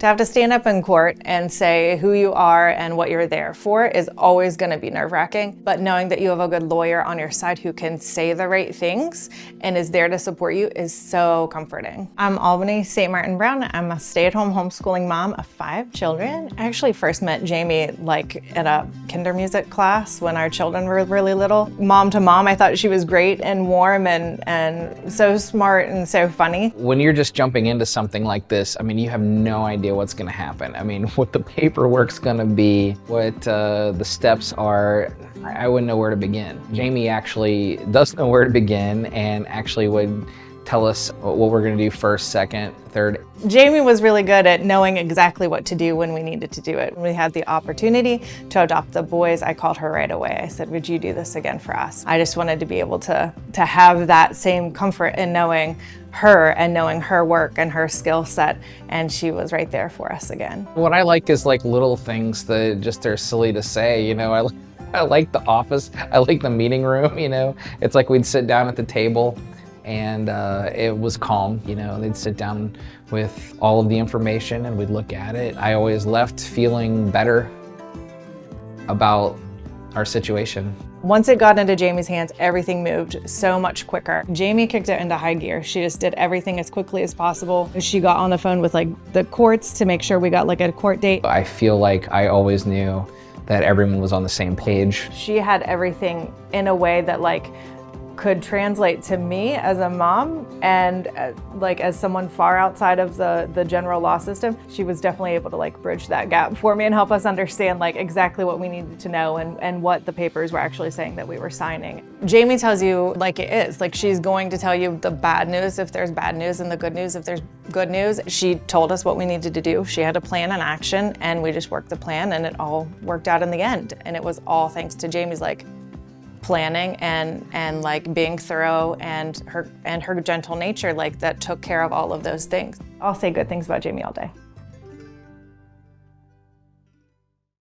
To have to stand up in court and say who you are and what you're there for is always going to be nerve-wracking, but knowing that you have a good lawyer on your side who can say the right things and is there to support you is so comforting. I'm Albany St. Martin Brown. I'm a stay-at-home homeschooling mom of 5 children. I actually first met Jamie like at a kinder music class when our children were really little. Mom to mom, I thought she was great and warm and so smart and so funny. When you're just jumping into something like this, I mean, you have no idea what's gonna happen. I mean, what the paperwork's gonna be, what the steps are, I wouldn't know where to begin. Jamie actually does know where to begin and actually would tell us what we're gonna do first, second, third. Jamie was really good at knowing exactly what to do when we needed to do it. When we had the opportunity to adopt the boys, I called her right away. I said, would you do this again for us? I just wanted to be able to have that same comfort in knowing her and knowing her work and her skill set, and she was right there for us again. What I like is like little things that just are silly to say, you know. I like the office, I like the meeting room, you know. It's like we'd sit down at the table and it was calm, you know. They'd sit down with all of the information and we'd look at it. I always left feeling better about our situation. Once it got into Jamie's hands, everything moved so much quicker. Jamie kicked it into high gear. She just did everything as quickly as possible. She got on the phone with like the courts to make sure we got like a court date. I feel like I always knew that everyone was on the same page. She had everything in a way that like could translate to me as a mom and like as someone far outside of the general law system. She was definitely able to like bridge that gap for me and help us understand like exactly what we needed to know and what the papers were actually saying that we were signing. Jamie tells you like it is. Like she's going to tell you the bad news if there's bad news and the good news if there's good news. She told us what we needed to do. She had a plan and action and we just worked the plan and it all worked out in the end. And it was all thanks to Jamie's like planning and like being thorough and her gentle nature like that took care of all of those things. I'll say good things about Jamie all day.